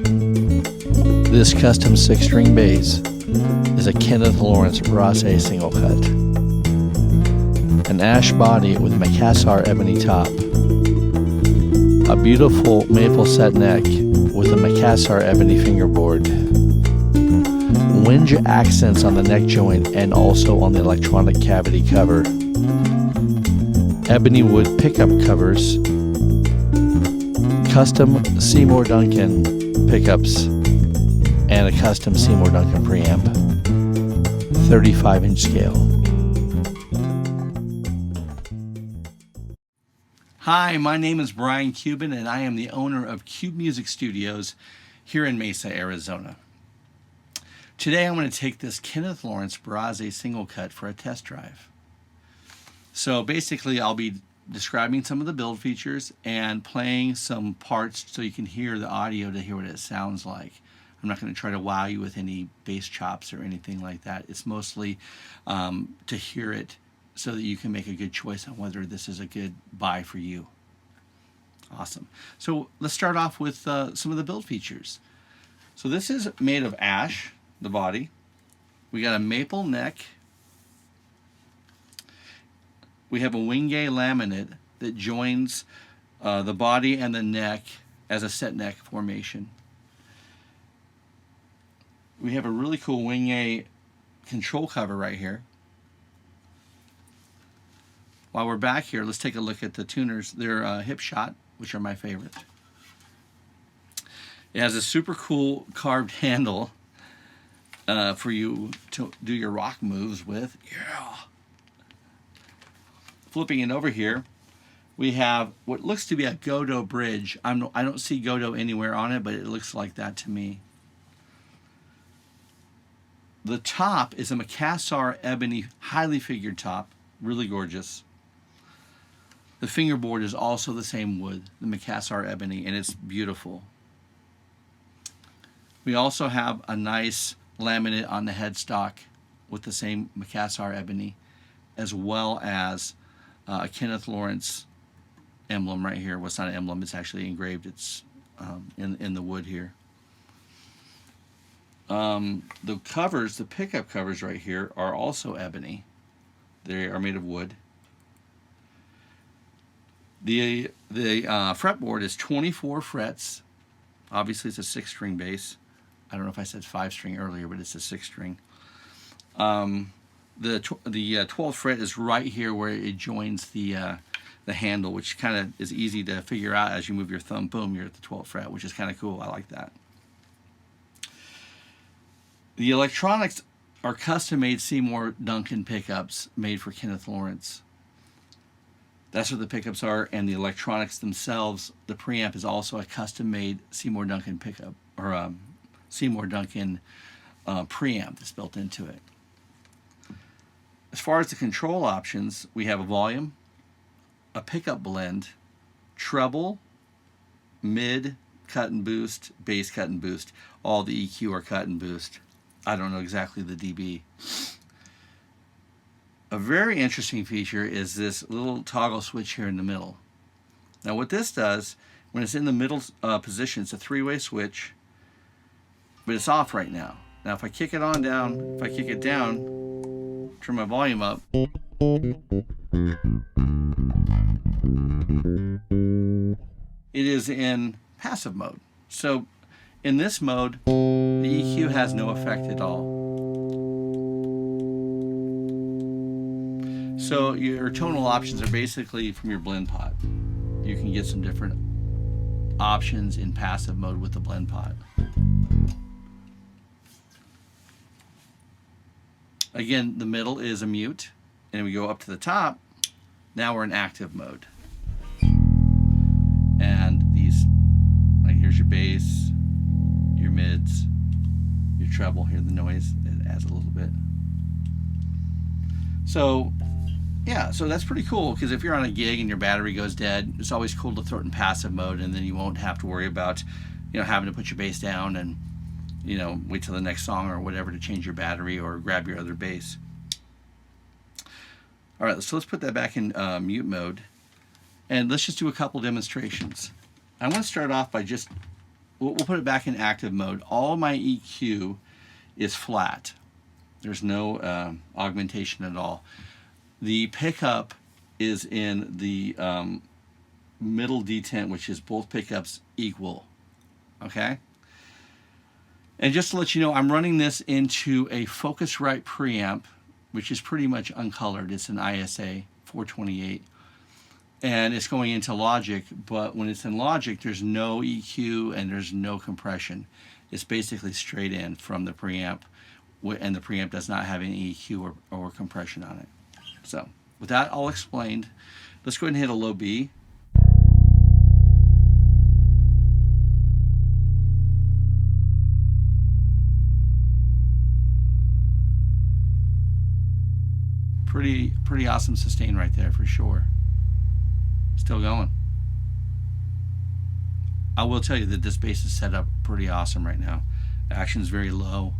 This custom 6-string bass is a Kenneth Lawerence Brase single cut. An ash body with a Macassar ebony top. A beautiful maple set neck with a Macassar ebony fingerboard. Whinge accents on the neck joint and also on the electronic cavity cover. Ebony wood pickup covers. Custom Seymour Duncan pickups and a custom Seymour Duncan preamp. 35-inch scale. Hi, my name is Brian Cuban and I am the owner of Cube Music Studios here in Mesa, Arizona. Today I'm going to take this Kenneth Lawerence Brase single cut for a test drive. So basically I'll be describing some of the build features and playing some parts so you can hear the audio to hear what it sounds like. I'm not going to try to wow you with any bass chops or anything like that. It's mostly to hear it so that you can make a good choice on whether this is a good buy for you. Awesome. So let's start off with some of the build features. So this is made of ash, the body. We got a maple neck. We have a wingay laminate that joins the body and the neck as a set neck formation. We have a really cool wingay control cover right here. While we're back here, let's take a look at the tuners. They're hip shot, which are my favorite. It has a super cool carved handle for you to do your rock moves with. Yeah. Flipping it over here, we have what looks to be a Godot bridge. I don't see Godot anywhere on it, but it looks like that to me. The top is a Macassar ebony, highly figured top, really gorgeous. The fingerboard is also the same wood, the Macassar ebony, and it's beautiful. We also have a nice laminate on the headstock with the same Macassar ebony, as well as a Kenneth Lawerence emblem right here. Well, it's not an emblem, it's actually engraved. It's in the wood here. The covers, the pickup covers right here are also ebony. They are made of wood. The fretboard is 24 frets. Obviously, it's a 6-string bass. I don't know if I said 5-string earlier, but it's a 6-string. The 12th fret is right here where it joins the handle, which kind of is easy to figure out as you move your thumb. Boom, you're at the 12th fret, which is kind of cool. I like that. The electronics are custom-made Seymour Duncan pickups made for Kenneth Lawerence. That's what the pickups are, and the electronics themselves, the preamp is also a custom-made Seymour Duncan pickup, or Seymour Duncan preamp that's built into it. As far as the control options, we have a volume, a pickup blend, treble, mid, cut and boost, bass cut and boost. All the EQ are cut and boost. I don't know exactly the dB. A very interesting feature is this little toggle switch here in the middle. Now what this does, when it's in the middle position, it's a 3-way switch, but it's off right now. Now if I kick it on down, if I kick it down, turn my volume up, it is in passive mode. So in this mode, the EQ has no effect at all. So your tonal options are basically from your blend pot. You can get some different options in passive mode with the blend pot. Again, the middle is a mute, and we go up to the top. Now we're in active mode. And these, like here's your bass, your mids, your treble, hear the noise, it adds a little bit. So yeah, so that's pretty cool, because if you're on a gig and your battery goes dead, it's always cool to throw it in passive mode, and then you won't have to worry about, having to put your bass down and, wait till the next song or whatever to change your battery or grab your other bass. All right, so let's put that back in mute mode, and let's just do a couple demonstrations. I want to start off by just we'll put it back in active mode. All my EQ is flat. There's no augmentation at all. The pickup is in the middle detent, which is both pickups equal. Okay? And just to let you know, I'm running this into a Focusrite preamp, which is pretty much uncolored. It's an ISA 428. And it's going into Logic, but when it's in Logic, there's no EQ and there's no compression. It's basically straight in from the preamp, and the preamp does not have any EQ or compression on it. So, with that all explained, let's go ahead and hit a low B. Pretty awesome sustain right there for sure. Still going. I will tell you that this bass is set up pretty awesome right now. Action is very low,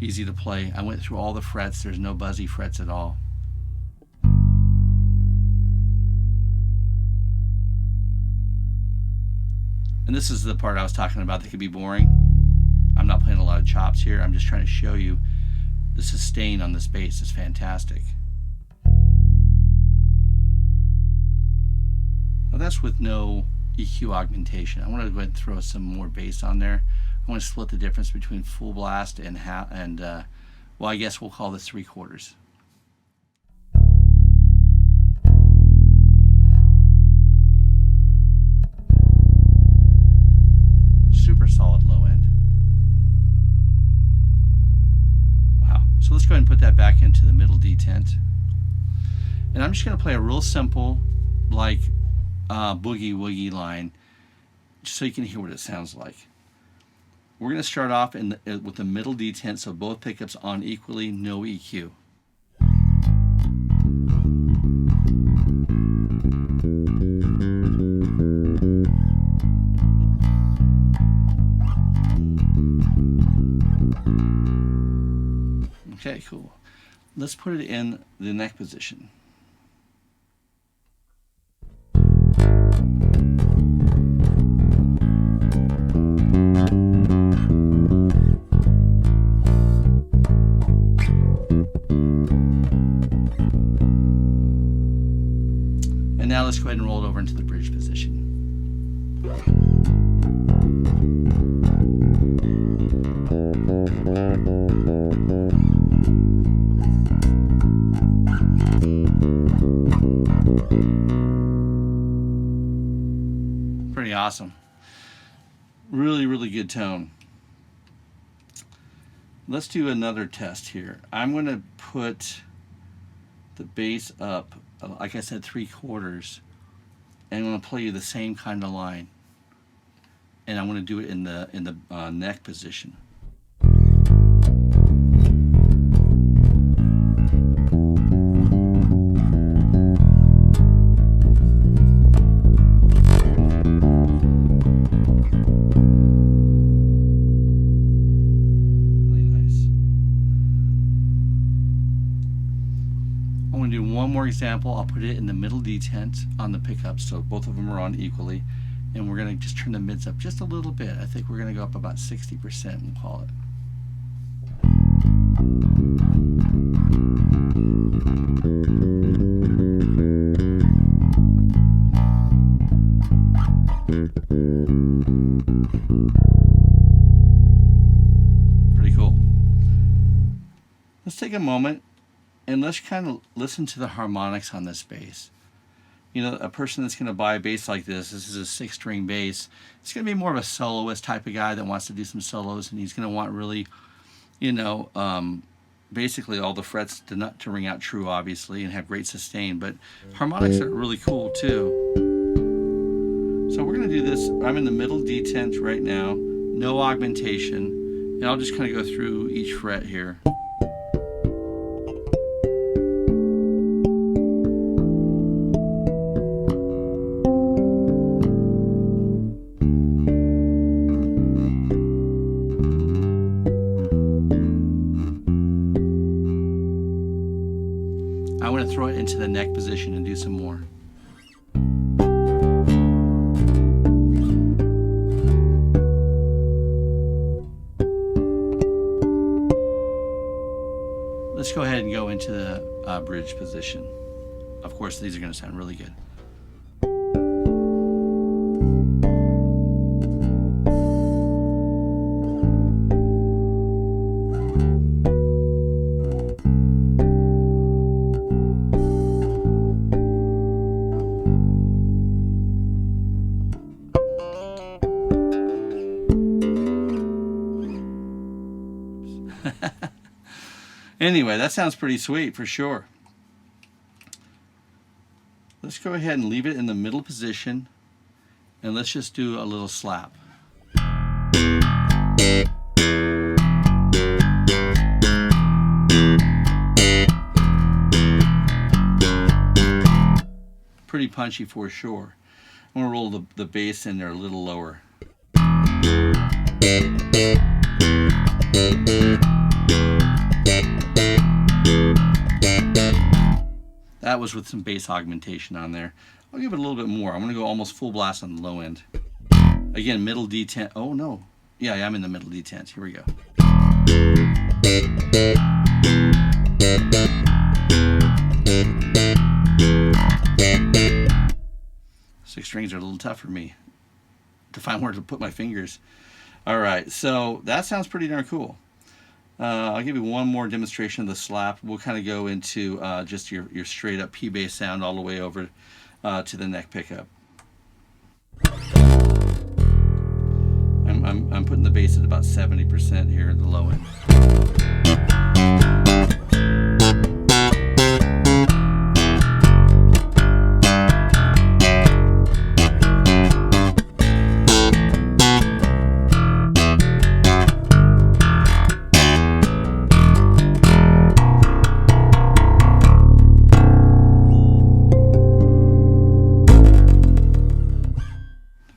easy to play. I went through all the frets. There's no buzzy frets at all. And this is the part I was talking about that could be boring. I'm not playing a lot of chops here. I'm just trying to show you the sustain on this bass is fantastic. Now that's with no EQ augmentation. I want to go ahead and throw some more bass on there. I want to split the difference between full blast and well, I guess we'll call this 3/4. Super solid low end. Wow. So let's go ahead and put that back into the middle detent. And I'm just going to play a real simple, like, boogie woogie line, just so you can hear what it sounds like. We're going to start off with the middle detent, so both pickups on equally, no EQ. Okay, cool. Let's put it in the neck position. Now let's go ahead and roll it over into the bridge position. Pretty awesome. Really, really good tone. Let's do another test here. I'm going to put the bass up, like I said, 3/4, and I'm going to play you the same kind of line, and I'm going to do it in the neck position. One more example. I'll put it in the middle detent on the pickups, so both of them are on equally, and we're going to just turn the mids up just a little bit. I think we're going to go up about 60%, we'll call it. Pretty cool. Let's take a moment and let's kind of listen to the harmonics on this bass. You know, a person that's going to buy a bass like this is a 6-string bass. It's going to be more of a soloist type of guy that wants to do some solos, and he's going to want really, you know, basically all the frets to ring out true, obviously, and have great sustain. But harmonics are really cool too. So we're going to do this. I'm in the middle detent right now, no augmentation, and I'll just kind of go through each fret here. I want to throw it into the neck position and do some more. go ahead and go into the bridge position. Of course, these are going to sound really good. Anyway, that sounds pretty sweet for sure. Let's go ahead and leave it in the middle position, and let's just do a little slap. Pretty punchy for sure. I'm going to roll the bass in there a little lower. That was with some bass augmentation on there. I'll give it a little bit more. I'm going to go almost full blast on the low end. Again, middle D10. Oh no. Yeah, I'm in the middle D10s. Here we go. Six strings are a little tough for me to find where to put my fingers. All right, so that sounds pretty darn cool. I'll give you one more demonstration of the slap. We'll kind of go into just your straight up P bass sound all the way over to the neck pickup. I'm putting the bass at about 70% here at the low end.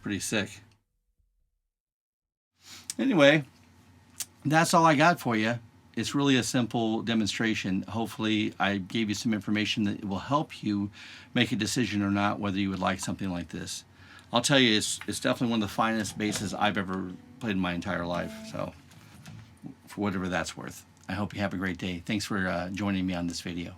Pretty sick. Anyway, that's all I got for you. It's really a simple demonstration. Hopefully I gave you some information that will help you make a decision or not whether you would like something like this. I'll tell you, it's definitely one of the finest basses I've ever played in my entire life. So for whatever that's worth. I hope you have a great day. Thanks for joining me on this video.